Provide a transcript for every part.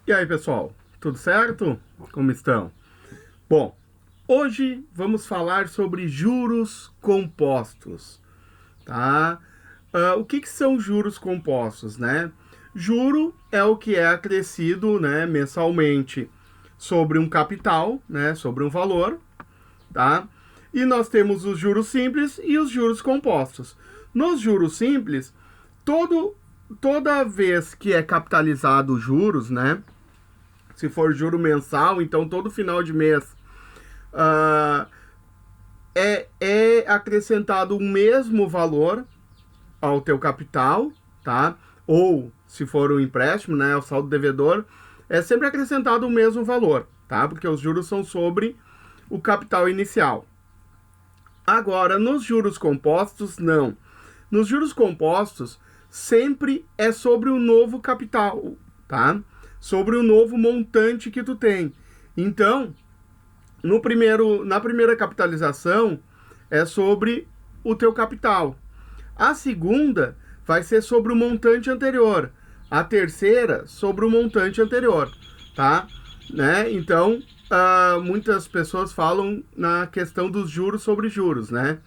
E aí, pessoal, tudo certo? Como estão? Bom, hoje vamos falar sobre juros compostos, tá? O que são juros compostos, né? Juro é o que é acrescido, né, mensalmente sobre um capital, né, sobre um valor, tá? E nós temos os juros simples e os juros compostos. Nos juros simples, toda vez que é capitalizado os juros, né? Se for juro mensal, então todo final de mês é acrescentado o mesmo valor ao teu capital, tá? Ou se for um empréstimo, né, o saldo devedor, é sempre acrescentado o mesmo valor, tá? Porque os juros são sobre o capital inicial. Agora, nos juros compostos, não. Nos juros compostos, sempre é sobre o novo capital, tá? Sobre o novo montante que tu tem. Então, na primeira capitalização, é sobre o teu capital. A segunda vai ser sobre o montante anterior. A terceira, sobre o montante anterior, tá? Né? Então, muitas pessoas falam na questão dos juros sobre juros, né?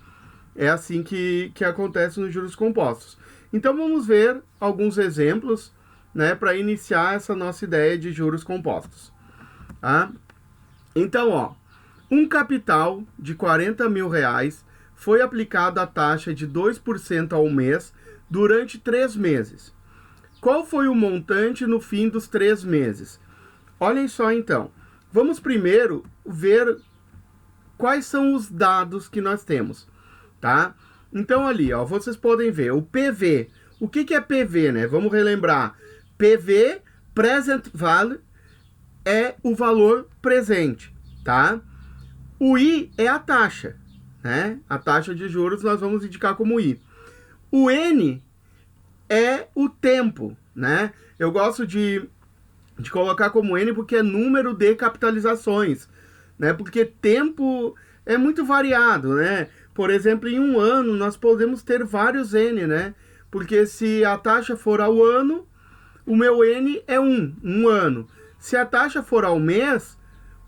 É assim que acontece nos juros compostos. Então, vamos ver alguns exemplos, né, para iniciar essa nossa ideia de juros compostos. Tá? Então, ó, um capital de 40 mil reais foi aplicado a taxa de 2% ao mês durante 3 meses. Qual foi o montante no fim dos 3 meses? Olhem só então. Vamos primeiro ver quais são os dados que nós temos, tá? Então ali, ó, vocês podem ver o PV. O que é PV, né? Vamos relembrar. PV, Present Value, é o valor presente, tá? O I é a taxa, né? A taxa de juros nós vamos indicar como I. O N é o tempo, né? Eu gosto de colocar como N porque é número de capitalizações, né? Porque tempo é muito variado, né? Por exemplo, em um ano nós podemos ter vários N, né? Porque se a taxa for ao ano, o meu N é um ano. Se a taxa for ao mês,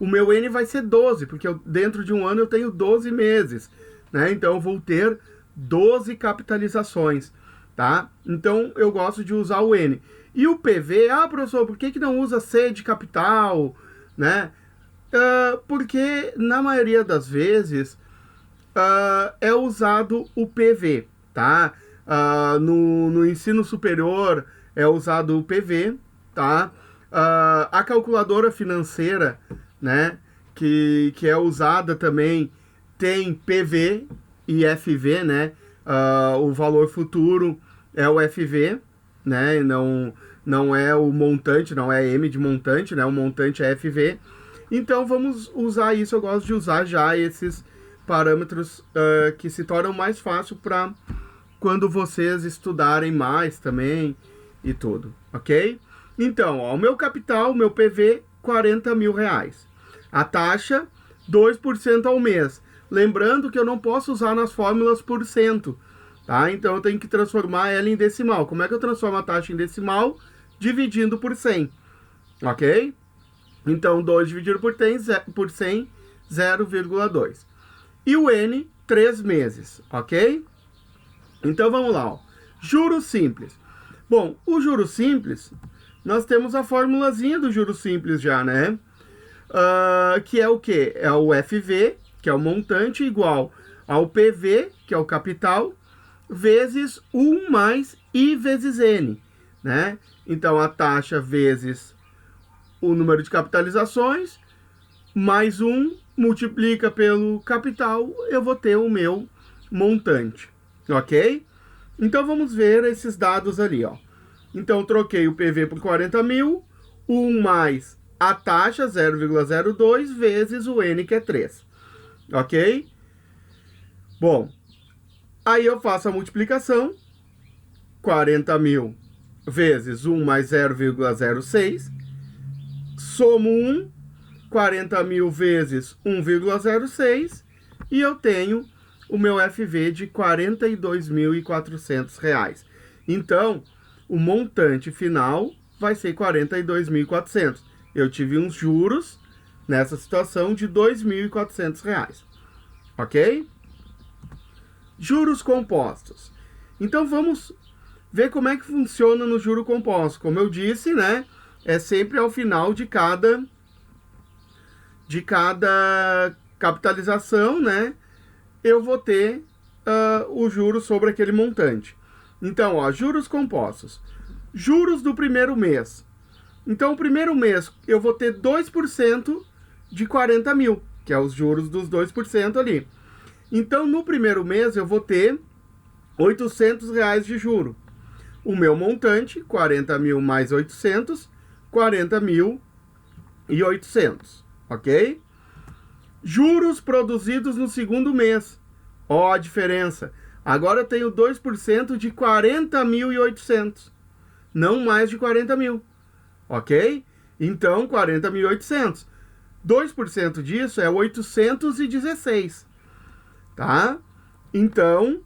o meu N vai ser 12, porque dentro de um ano eu tenho 12 meses, né? Então eu vou ter 12 capitalizações, tá? Então eu gosto de usar o N. E o PV, professor, por que não usa C de capital, né? Porque na maioria das vezes é usado o PV, tá? No ensino superior é usado o PV, tá? A calculadora financeira, né, que é usada também, tem PV e FV, né? O valor futuro é o FV, né? Não é o montante, não é M de montante, né? O montante é FV. Então vamos usar isso. Eu gosto de usar já esses parâmetros que se tornam mais fácil para quando vocês estudarem mais também e tudo, ok? Então, ó, o meu capital, o meu PV, 40 mil reais. A taxa, 2% ao mês. Lembrando que eu não posso usar nas fórmulas por cento, tá? Então eu tenho que transformar ela em decimal. Como é que eu transformo a taxa em decimal? Dividindo por 100, ok? Então 2 dividido por 100, 0,2. E o N, 3 meses, ok? Então vamos lá, ó. Juros simples. Bom, o juros simples, nós temos a formulazinha do juros simples já, né? Que é o quê? É o FV, que é o montante, igual ao PV, que é o capital, vezes 1 mais I vezes N, né? Então, a taxa vezes o número de capitalizações, mais 1, multiplica pelo capital, eu vou ter o meu montante, ok? Então, vamos ver esses dados ali, ó. Então, troquei o PV por 40 mil, 1 mais a taxa, 0,02, vezes o N, que é 3, ok? Bom, aí eu faço a multiplicação, 40 mil vezes 1 mais 0,06, somo 1, 40 mil vezes 1,06, e eu tenho o meu FV de R$ 42.400. Então, o montante final vai ser 42.400. Eu tive uns juros nessa situação de R$ 2.400, ok? Juros compostos. Então vamos ver como é que funciona no juro composto. Como eu disse, né, é sempre ao final de cada capitalização, né, eu vou ter o juro sobre aquele montante. Então, ó, juros compostos. Juros do primeiro mês. Então, o primeiro mês eu vou ter 2% de 40 mil, que é os juros dos 2% ali. Então, no primeiro mês eu vou ter R$ 800 de juro. O meu montante, 40 mil mais 800, 40.800, ok? Juros produzidos no segundo mês. Ó a diferença. Agora eu tenho 2% de 40.800. Não mais de 40 mil. Ok? Então, 40.800. 2% disso é 816. Tá? Então,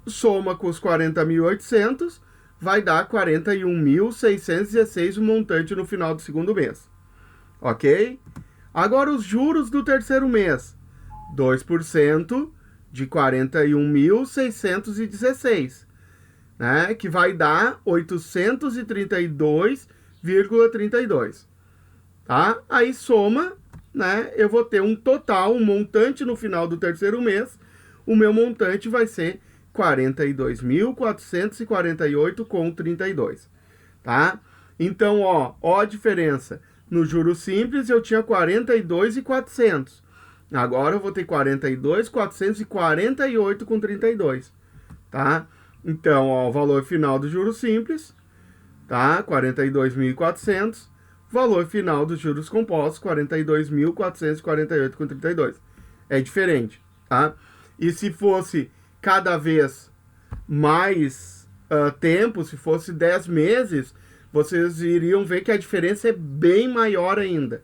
soma com os 40.800, vai dar 41.616 o montante no final do segundo mês. Ok? Agora os juros do terceiro mês. 2% de 41.616, né? Que vai dar 832,32, tá? Aí soma, né? Eu vou ter um total, um montante no final do terceiro mês. O meu montante vai ser 42.448,32, tá? Então, ó a diferença. No juro simples eu tinha 42.400. Agora eu vou ter 42.448,32, tá? Então, ó, o valor final do juro simples, tá? 42.400. Valor final dos juros compostos, 42.448,32. É diferente, tá? E se fosse cada vez mais tempo, se fosse 10 meses, vocês iriam ver que a diferença é bem maior ainda,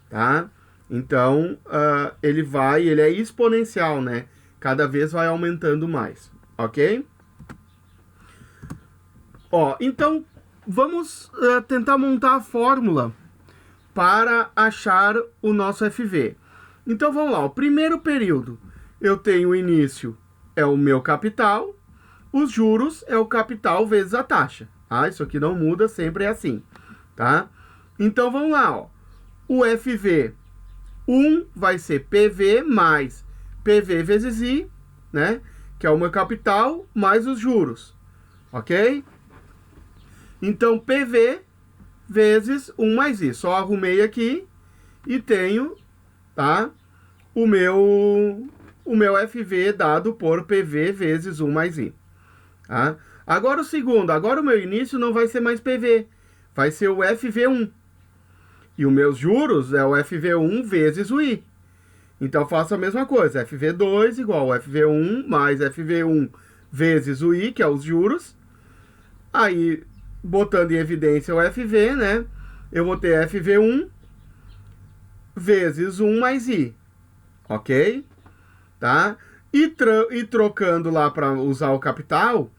tá? Então, ele é exponencial, né? Cada vez vai aumentando mais, ok? Ó, então, vamos tentar montar a fórmula para achar o nosso FV. Então, vamos lá. O primeiro período, eu tenho o início, é o meu capital. Os juros é o capital vezes a taxa. Ah, isso aqui não muda, sempre é assim, tá? Então, vamos lá, ó. O FV 1 vai ser PV mais PV vezes I, né? Que é o meu capital mais os juros, ok? Então, PV vezes 1 mais I. Só arrumei aqui e tenho, tá? O meu FV dado por PV vezes 1 mais I. Tá? Agora o segundo. Agora o meu início não vai ser mais PV. Vai ser o FV1. E os meus juros é o FV1 vezes o I. Então, eu faço a mesma coisa. FV2 igual ao FV1 mais FV1 vezes o I, que é os juros. Aí, botando em evidência o FV, né? Eu vou ter FV1 vezes 1 mais I. Ok? Tá? E trocando lá para usar o capital,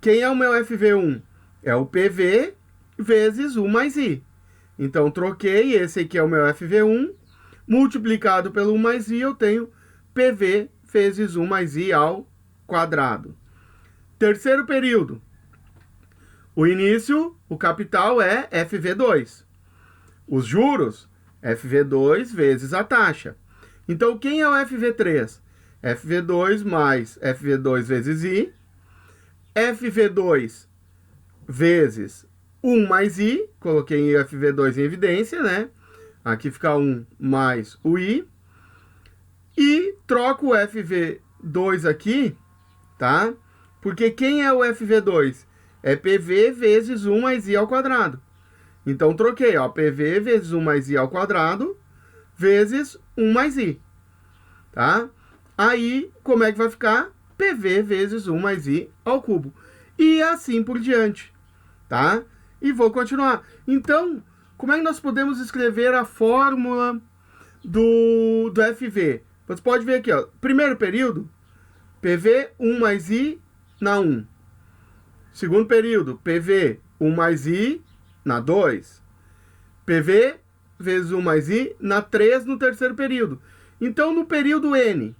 quem é o meu FV1? É o PV vezes 1 mais I. Então, troquei, esse aqui é o meu FV1, multiplicado pelo 1 mais I, eu tenho PV vezes 1 mais I ao quadrado. Terceiro período. O início, o capital é FV2. Os juros, FV2 vezes a taxa. Então, quem é o FV3? FV2 mais FV2 vezes I. FV2 vezes 1 mais I, coloquei FV2 em evidência, né? Aqui fica 1 mais o I. E troco o FV2 aqui, tá? Porque quem é o FV2? É PV vezes 1 mais I ao quadrado. Então, troquei, ó, PV vezes 1 mais I ao quadrado, vezes 1 mais I, tá? Aí, como é que vai ficar? PV vezes 1 mais I ao cubo. E assim por diante, tá? E vou continuar. Então, como é que nós podemos escrever a fórmula do FV? Você pode ver aqui, ó. Primeiro período, PV 1 mais I na 1. Segundo período, PV 1 mais I na 2. PV vezes 1 mais I na 3 no terceiro período. Então, no período N,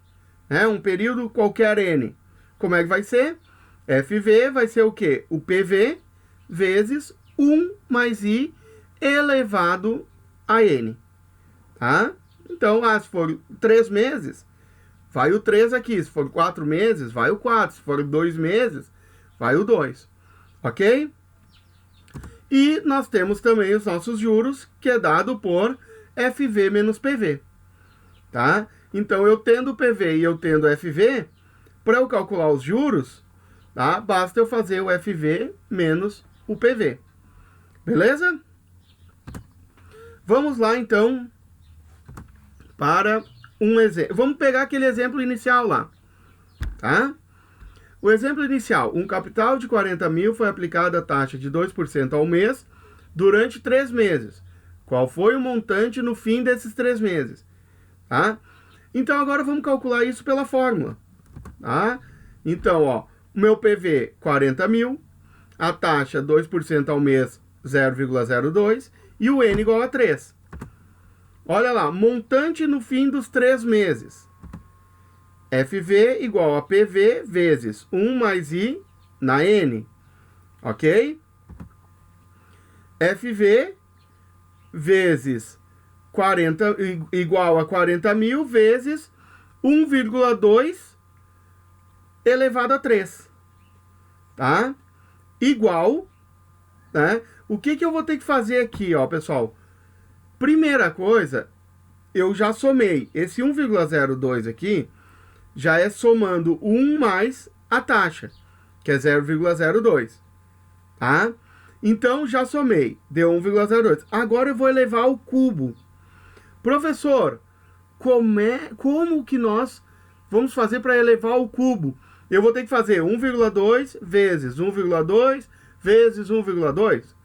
né, um período qualquer N, como é que vai ser? FV vai ser o quê? O PV vezes 1 mais I elevado a N. Tá? Então, se for 3 meses, vai o 3 aqui. Se for 4 meses, vai o 4. Se for 2 meses, vai o 2. Ok? E nós temos também os nossos juros, que é dado por FV menos PV. Tá? Então, eu tendo PV e eu tendo FV, para eu calcular os juros, tá? Basta eu fazer o FV menos o PV. Beleza? Vamos lá, então, para um exemplo. Vamos pegar aquele exemplo inicial lá. Tá? O exemplo inicial, um capital de 40 mil foi aplicada a taxa de 2% ao mês durante 3 meses. Qual foi o montante no fim desses 3 meses? Tá? Então, agora vamos calcular isso pela fórmula. Tá? Então, ó, o meu PV, 40 mil, a taxa 2% ao mês, 0,02, e o N igual a 3. Olha lá, montante no fim dos 3 meses. FV igual a PV vezes 1 mais I na N. Ok? FV vezes 40, igual a 40 mil vezes 1,2 elevado a 3. Tá? Igual, né? O que eu vou ter que fazer aqui, ó, pessoal? Primeira coisa, eu já somei. Esse 1,02 aqui já é somando 1 mais a taxa, que é 0,02. Tá? Então, já somei. Deu 1,02. Agora eu vou elevar ao cubo. Professor, como que nós vamos fazer para elevar ao cubo? Eu vou ter que fazer 1,2 vezes 1,2 vezes 1,2?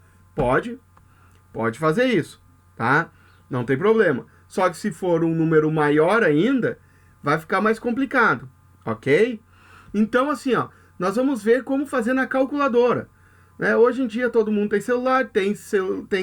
Pode fazer isso, tá? Não tem problema. Só que se for um número maior ainda, vai ficar mais complicado, ok? Então, assim, ó, nós vamos ver como fazer na calculadora. Né? Hoje em dia todo mundo tem celular, tem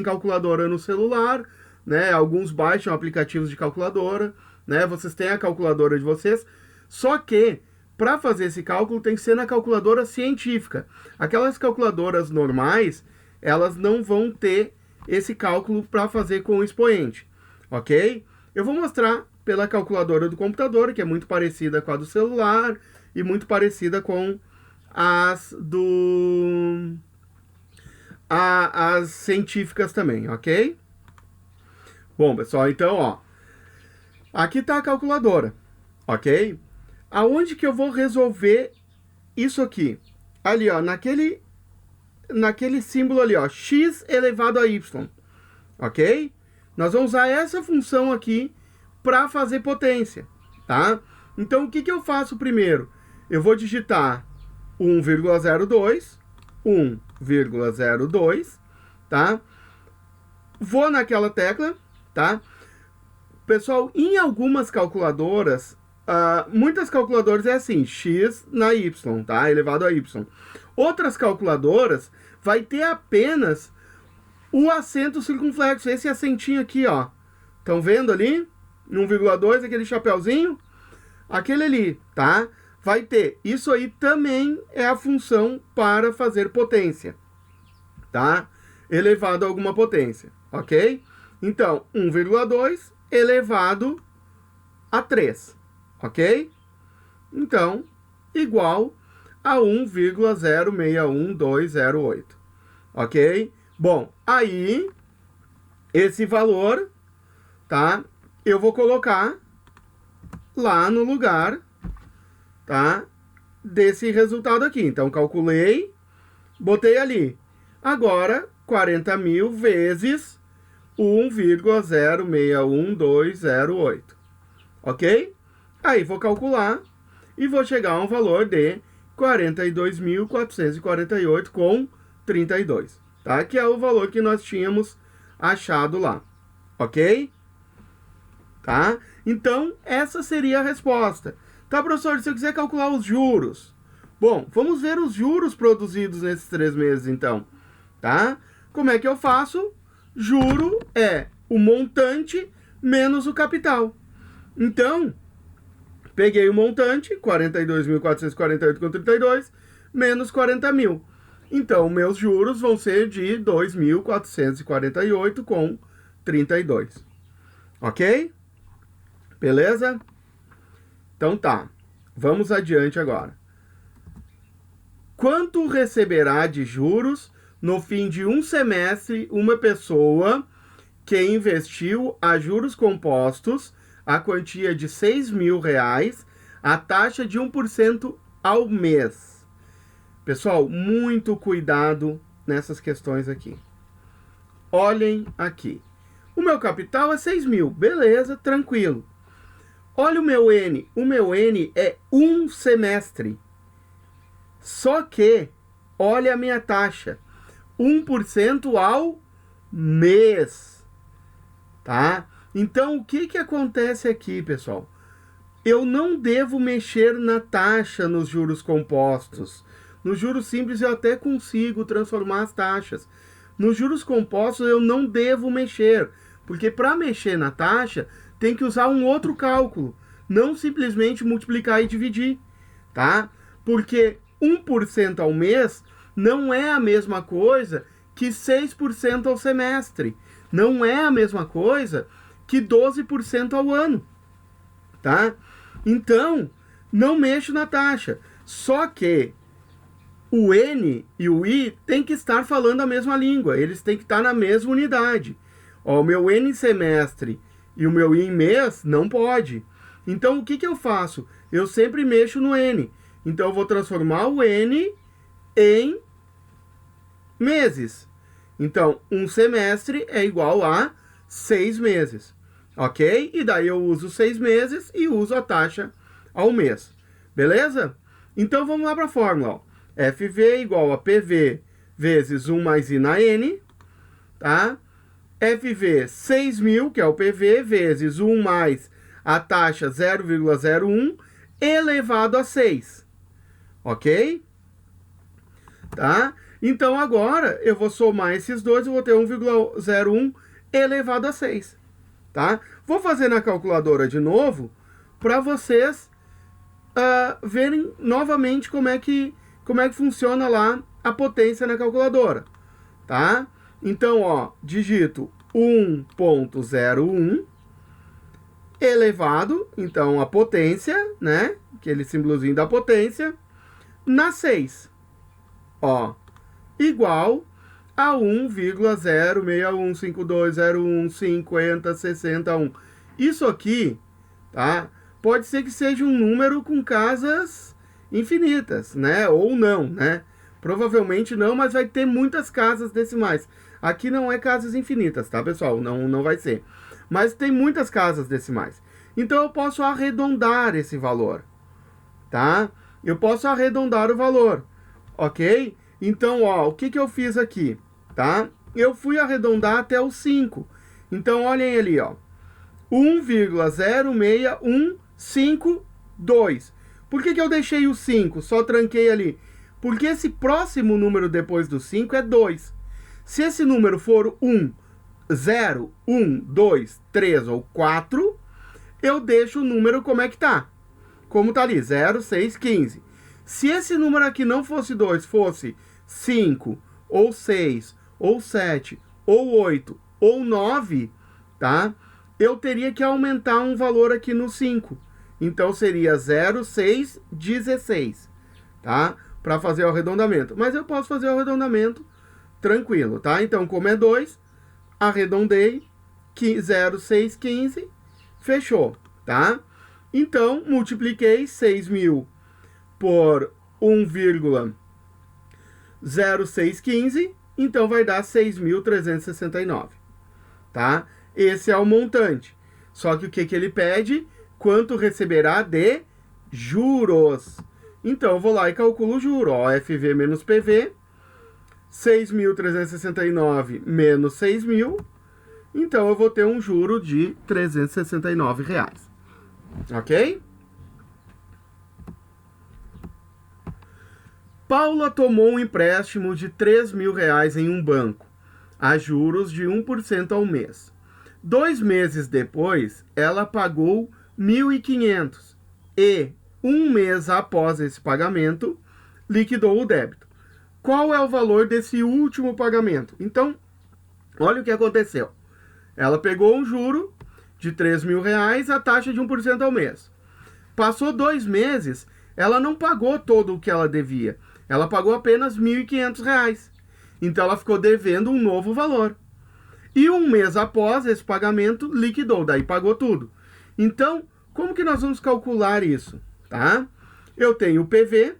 calculadora no celular, né? Alguns baixam aplicativos de calculadora, né? Vocês têm a calculadora de vocês, só que para fazer esse cálculo tem que ser na calculadora científica. Aquelas calculadoras normais, elas não vão ter esse cálculo para fazer com o expoente, ok? Eu vou mostrar pela calculadora do computador, que é muito parecida com a do celular e muito parecida com as as científicas também, ok? Bom, pessoal, então, ó, aqui está a calculadora, ok? Aonde que eu vou resolver isso aqui? Ali, ó, naquele símbolo ali, ó, x elevado a y, ok? Nós vamos usar essa função aqui para fazer potência, tá? Então, o que eu faço primeiro? Eu vou digitar 1,02, 1,02, tá? Vou naquela tecla, tá? Pessoal, em algumas calculadoras, muitas calculadoras é assim, x na y, tá? Elevado a y. Outras calculadoras vai ter apenas o acento circunflexo, esse acentinho aqui, ó. Estão vendo ali? 1,2, aquele chapeuzinho. Aquele ali, tá? Vai ter. Isso aí também é a função para fazer potência, tá? Elevado a alguma potência, ok? Então, 1,2 elevado a 3, ok? Então, igual a 1,061208, ok? Bom, aí, esse valor, tá? Eu vou colocar lá no lugar, tá? Desse resultado aqui. Então, calculei, botei ali. Agora, 40 mil vezes 1,061208, ok? Aí, vou calcular e vou chegar a um valor de 42.448,32, tá? Que é o valor que nós tínhamos achado lá, ok? Tá? Então, essa seria a resposta. Tá, professor, se eu quiser calcular os juros. Bom, vamos ver os juros produzidos nesses 3 meses, então. Tá? como é que eu faço? Juro é o montante menos o capital. Então, peguei o montante, 42.448,32, menos 40 mil. Então, meus juros vão ser de 2.448,32. Ok? Beleza? Então tá. Vamos adiante agora. Quanto receberá de juros no fim de um semestre uma pessoa que investiu a juros compostos a quantia de R$6.000, a taxa de 1% ao mês? Pessoal, muito cuidado nessas questões aqui. Olhem aqui. O meu capital é 6.000, beleza, tranquilo. Olha o meu N. O meu N é um semestre. Só que, olha a minha taxa. 1% ao mês. Tá? Então, o que acontece aqui, pessoal? Eu não devo mexer na taxa nos juros compostos. Nos juros simples eu até consigo transformar as taxas. Nos juros compostos eu não devo mexer, porque para mexer na taxa tem que usar um outro cálculo, não simplesmente multiplicar e dividir, tá? Porque 1% ao mês não é a mesma coisa que 6% ao semestre. Não é a mesma coisa que 12% ao ano, tá? Então, não mexo na taxa. Só que o N e o I têm que estar falando a mesma língua. Eles têm que estar na mesma unidade. Ó, o meu N em semestre e o meu I em mês não pode. Então, o que eu faço? Eu sempre mexo no N. Então, eu vou transformar o N em meses. Então, um semestre é igual a 6 meses. Ok? E daí eu uso 6 meses e uso a taxa ao mês. Beleza? Então, vamos lá para a fórmula. Ó. FV igual a PV vezes 1 mais I na N. Tá? FV 6.000, que é o PV, vezes 1 mais a taxa 0,01 elevado a 6. Ok? Tá? Então, agora, eu vou somar esses dois, eu vou ter 1,01 elevado a 6. Tá? Vou fazer na calculadora de novo, para vocês verem novamente como é que funciona lá a potência na calculadora. Tá? Então, ó, digito 1,01 elevado, então a potência, né? Aquele símbolozinho da potência, na 6. Ó, igual a 1,0615201506061. Isso aqui, tá? Pode ser que seja um número com casas infinitas, né? Ou não, né? Provavelmente não, mas vai ter muitas casas decimais. Aqui não é casas infinitas, tá, pessoal? Não vai ser. Mas tem muitas casas decimais. Então eu posso arredondar esse valor, tá? Eu posso arredondar o valor, ok? Então, ó, o que eu fiz aqui, tá? Eu fui arredondar até o 5. Então, olhem ali, ó. 1,06152. Por que eu deixei o 5? Só tranquei ali. Porque esse próximo número depois do 5 é 2. Se esse número for 1, 0, 1, 2, 3 ou 4, eu deixo o número como é que tá. Como tá ali, 0, 6, 15. Se esse número aqui não fosse 2, fosse 5, ou 6, ou 7, ou 8, ou 9, tá? Eu teria que aumentar um valor aqui no 5. Então, seria 0, 6, 16, tá? Para fazer o arredondamento. Mas eu posso fazer o arredondamento tranquilo, tá? Então, como é 2, arredondei, 0, 6, 15, fechou, tá? Então, multipliquei 6.000 por 1,0615, então vai dar 6.369, tá? Esse é o montante. Só que o que ele pede? Quanto receberá de juros. Então, eu vou lá e calculo o juro. Ó, FV menos PV, 6.369 menos 6.000. Então, eu vou ter um juro de R$369. Ok? Paula tomou um empréstimo de R$3.000 em um banco. a juros de 1% ao mês. 2 meses depois, ela pagou 1.500 e, um mês após esse pagamento, liquidou o débito. Qual é o valor desse último pagamento? Então, olha o que aconteceu. Ela pegou um juro de R$3.000, a taxa de 1% ao mês. Passou 2 meses, ela não pagou todo o que ela devia. Ela pagou apenas R$1.500. Então, ela ficou devendo um novo valor. E um mês após esse pagamento, liquidou, daí pagou tudo. Então, como que nós vamos calcular isso? Tá? Eu tenho o PV,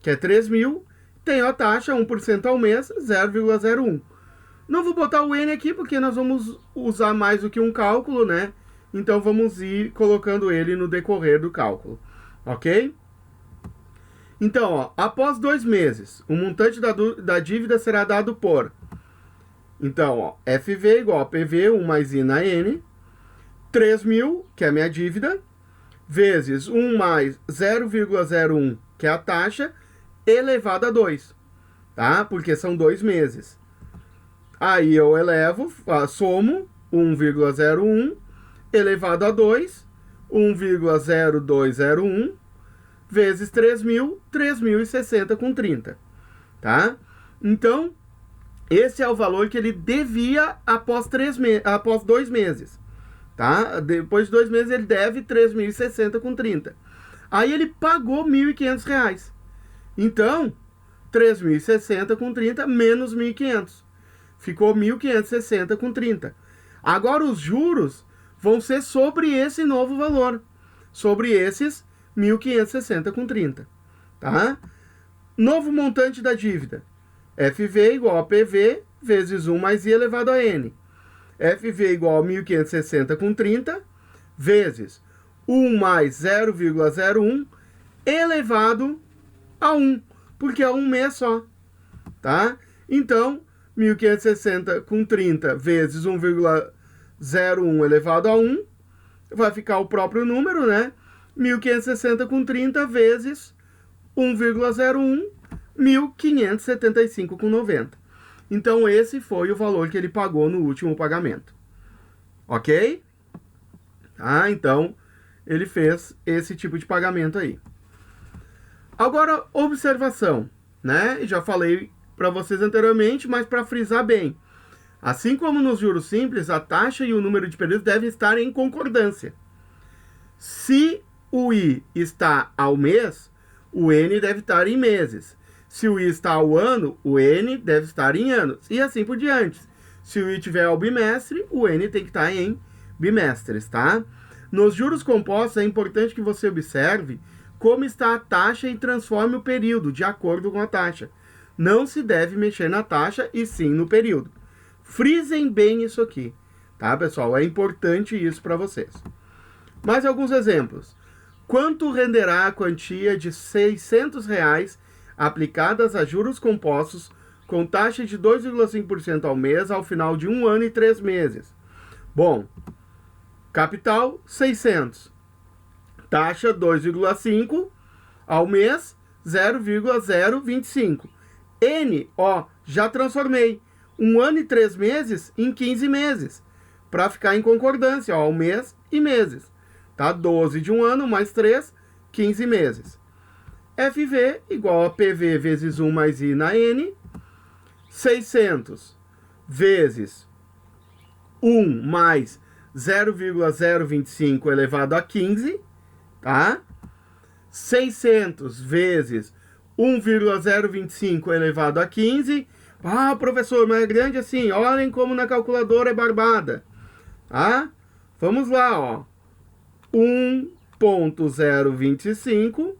que é 3.000, tenho a taxa 1% ao mês, 0,01. Não vou botar o N aqui porque nós vamos usar mais do que um cálculo, né? Então vamos ir colocando ele no decorrer do cálculo, ok? Então, ó, após 2 meses, o montante da dívida será dado por... Então, ó, FV igual a PV, 1 mais I na N, 3.000, que é a minha dívida, vezes 1 mais 0,01, que é a taxa, elevado a 2, tá? Porque são 2 meses. Aí eu elevo, somo 1,01 elevado a 2, 1,0201, vezes 3.000, 3.060 com 30, tá? Então, esse é o valor que ele devia após 2 meses, tá? Depois de 2 meses ele deve 3.060 com 30. Aí ele pagou R$1.500. Então, 3.060 com 30 menos 1.500. Ficou 1.560 com 30. Agora os juros vão ser sobre esse novo valor. Sobre esses 1.560 com 30. Tá? Novo montante da dívida. FV igual a PV vezes 1 mais I elevado a N. FV igual a 1.560 com 30 vezes 1 mais 0,01 elevado a 1. Porque é um mês só. Tá? Então, 1.560 com 30 vezes 1,01 elevado a 1, vai ficar o próprio número, né? 1.560 com 30 vezes 1,01, 1.575 com 90. Então, esse foi o valor que ele pagou no último pagamento. Ok? Ah, então, ele fez esse tipo de pagamento aí. Agora, observação, né? Já falei para vocês anteriormente, mas para frisar bem. Assim como nos juros simples, a taxa e o número de períodos devem estar em concordância. Se o I está ao mês, o N deve estar em meses. Se o I está ao ano, o N deve estar em anos. E assim por diante. Se o I tiver ao bimestre, o N tem que estar em bimestres, tá? Nos juros compostos, é importante que você observe como está a taxa e transforme o período de acordo com a taxa. Não se deve mexer na taxa e sim no período. Frisem bem isso aqui, tá, pessoal? É importante isso para vocês. Mais alguns exemplos. Quanto renderá a quantia de R$600 aplicadas a juros compostos com taxa de 2,5% ao mês ao final de 1 ano e 3 meses? Bom, capital 600. Taxa 2,5 ao mês 0,025. N, ó, já transformei 1 ano e 3 meses em 15 meses, para ficar em concordância, ó, ao mês e meses, tá? 12 de 1 ano mais 3, 15 meses. FV igual a PV vezes 1 mais I na N, 600 vezes 1 mais 0,025 elevado a 15, tá? 600 vezes 1,025 elevado a 15. Ah, professor, mas é grande assim. Olhem como na calculadora é barbada. Tá? Vamos lá, ó. 1,025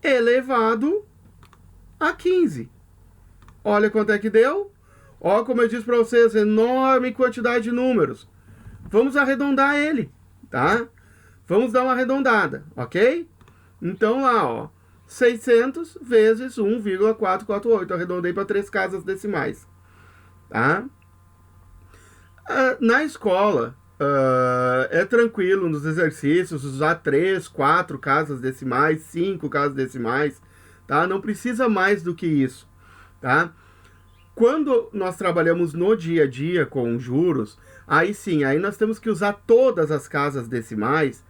elevado a 15. Olha quanto é que deu. Ó, como eu disse para vocês, enorme quantidade de números. Vamos arredondar ele, tá? Vamos dar uma arredondada, ok? Então lá, ó. 600 vezes 1,448. Arredondei para 3 casas decimais. Tá? Na escola, é tranquilo nos exercícios usar 3, 4 casas decimais, 5 casas decimais. Tá? Não precisa mais do que isso. Tá? Quando nós trabalhamos no dia a dia com juros, aí sim, aí nós temos que usar todas as casas decimais,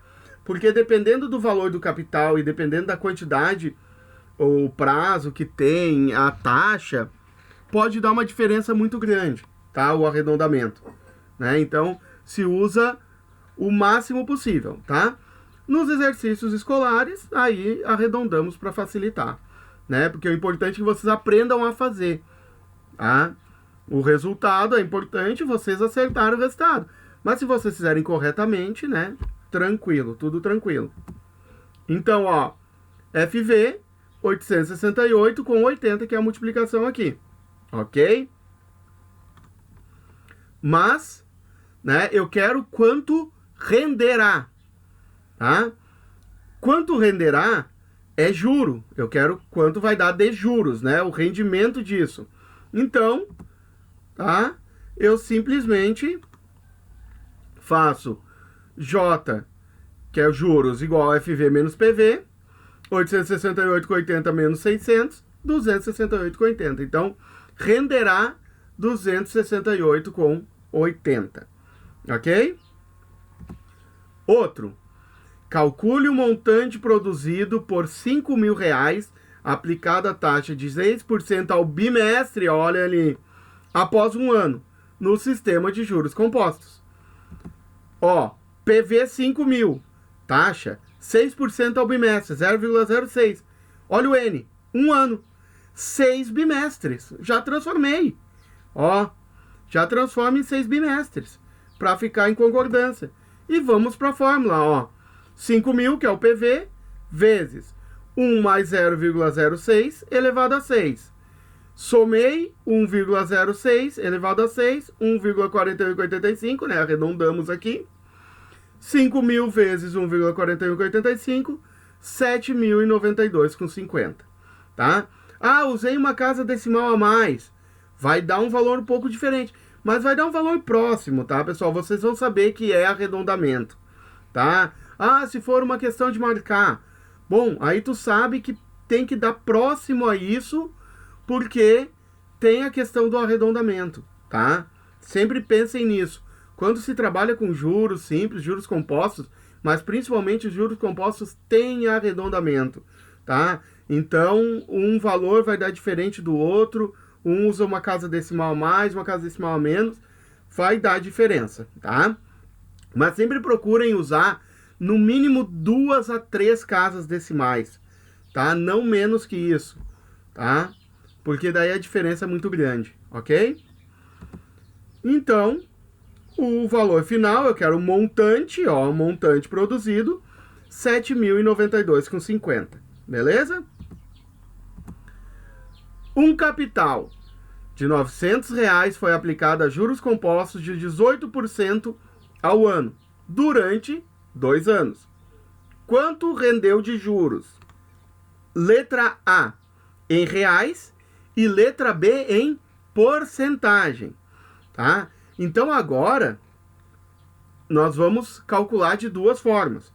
porque dependendo do valor do capital e dependendo da quantidade ou prazo que tem, a taxa, pode dar uma diferença muito grande, tá? O arredondamento, né? Então, se usa o máximo possível, tá? Nos exercícios escolares, aí arredondamos para facilitar, né? Porque o importante é que vocês aprendam a fazer, tá? O resultado é importante, vocês acertaram o resultado. Mas se vocês fizerem corretamente, né? Tranquilo, tudo tranquilo. Então, ó, FV 868 com 80, que é a multiplicação aqui, ok? Mas, né, eu quero quanto renderá, tá? Quanto renderá é juro. Eu quero quanto vai dar de juros, né? O rendimento disso. Então, tá? Eu simplesmente faço J, que é juros, igual a FV menos PV, 868 com 80 menos 600, 268 com 80. Então, renderá 268 com 80. Ok? Outro. Calcule o montante produzido por R$5.000, aplicada a taxa de 6% ao bimestre, olha ali, após um ano, no sistema de juros compostos. Ó, PV 5.000, taxa 6% ao bimestre, 0,06. Olha o N, um ano, 6 bimestres, já transformei. Ó, já transforma em 6 bimestres, para ficar em concordância. E vamos para a fórmula, ó. 5.000, que é o PV, vezes 1 mais 0,06 elevado a 6. Somei 1,06 elevado a 6, 1,4185, né? Arredondamos aqui. 5.000 vezes 1,4185, 7.092,50, tá? Ah, usei uma casa decimal a mais. Vai dar um valor um pouco diferente, mas vai dar um valor próximo, tá, pessoal? Vocês vão saber que é arredondamento, tá? Ah, se for uma questão de marcar. Bom, aí tu sabe que tem que dar próximo a isso, porque tem a questão do arredondamento, tá? Sempre pensem nisso. Quando se trabalha com juros simples, juros compostos, mas principalmente os juros compostos têm arredondamento, tá? Então, um valor vai dar diferente do outro, um usa uma casa decimal a mais, uma casa decimal a menos, vai dar diferença, tá? Mas sempre procurem usar no mínimo 2 a 3 casas decimais, tá? Não menos que isso, tá? Porque daí a diferença é muito grande, ok? Então, o valor final, eu quero o montante, ó, o montante produzido, 7.092,50, beleza? Um capital de R$900 foi aplicado a juros compostos de 18% ao ano, durante 2 anos. Quanto rendeu de juros? Letra A, em reais, e letra B, em porcentagem, tá? Então, agora, nós vamos calcular de duas formas.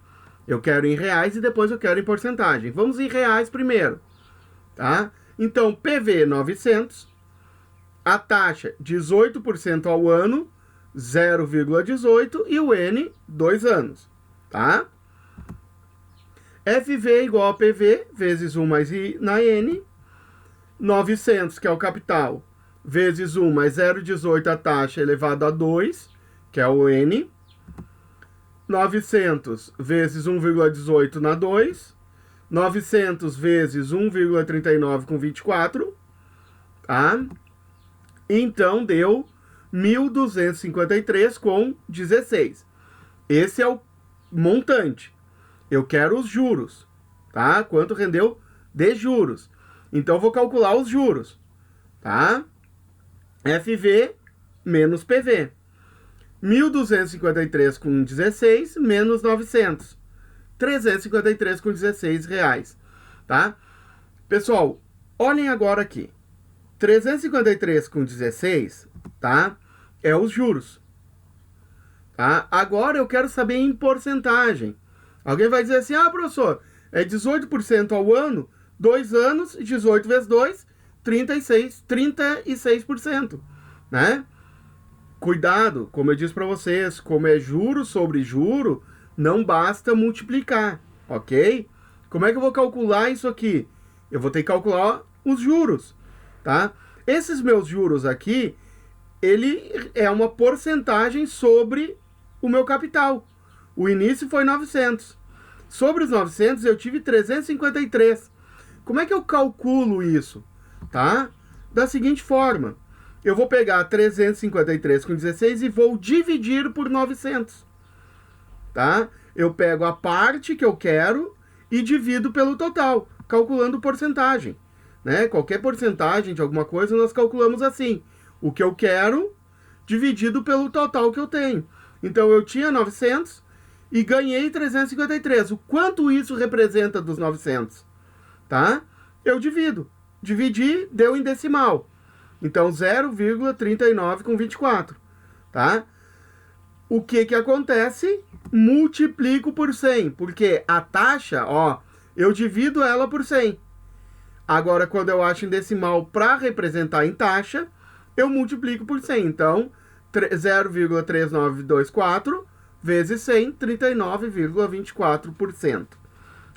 Eu quero em reais e depois eu quero em porcentagem. Vamos em reais primeiro, tá? Então, PV 900, a taxa 18% ao ano, 0,18, e o N, 2 anos, tá? FV igual a PV, vezes 1 mais I na N, 900, que é o capital, vezes 1 mais 0,18 a taxa elevado a 2, que é o N, 900 vezes 1,18 na 2, 900 vezes 1,39 com 24, tá? Então, deu 1.253 com 16. Esse é o montante. Eu quero os juros, tá? Quanto rendeu de juros. Então, vou calcular os juros, tá? FV menos PV. 1.253 com 16 menos 900. 353 com 16 reais, tá? Pessoal, olhem agora aqui. 353 com 16, tá? É os juros, tá? Agora eu quero saber em porcentagem. Alguém vai dizer assim, ah, professor, é 18% ao ano, 2 anos, 18 vezes 2, 36%, né? Cuidado, como eu disse para vocês, como é juro sobre juro, não basta multiplicar, ok? Como é que eu vou calcular isso aqui? Eu vou ter que calcular os juros, tá? Esses meus juros aqui, ele é uma porcentagem sobre o meu capital. O início foi 900. Sobre os 900 eu tive 353. Como é que eu calculo isso? Tá? Da seguinte forma. Eu vou pegar 353 com 16 e vou dividir por 900. Tá? Eu pego a parte que eu quero e divido pelo total, calculando porcentagem. Né? Qualquer porcentagem de alguma coisa nós calculamos assim. O que eu quero dividido pelo total que eu tenho. Então eu tinha 900 e ganhei 353. O quanto isso representa dos 900? Tá? Eu divido. Dividi, deu em decimal. Então 0,39 com 24. Tá? O que acontece? Multiplico por 100. Porque a taxa, ó, eu divido ela por 100. Agora, quando eu acho em decimal para representar em taxa, eu multiplico por 100. Então, 0,3924 vezes 100, 39,24%.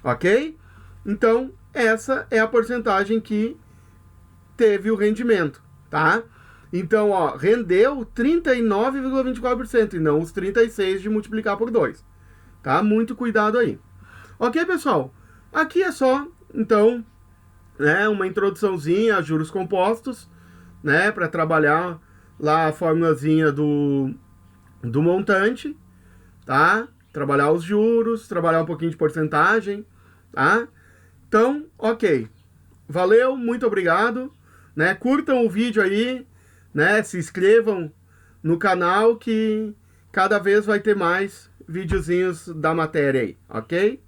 Ok? Então, essa é a porcentagem que teve o rendimento, tá? Então, ó, rendeu 39,24% e não os 36 de multiplicar por 2. Tá? Muito cuidado aí. Ok, pessoal? Aqui é só, então, né, uma introduçãozinha a juros compostos, né, para trabalhar lá a formulazinha do montante, tá? Trabalhar os juros, trabalhar um pouquinho de porcentagem, tá? Então, ok. Valeu, muito obrigado, né? Curtam o vídeo aí, né? Se inscrevam no canal que cada vez vai ter mais videozinhos da matéria aí, ok?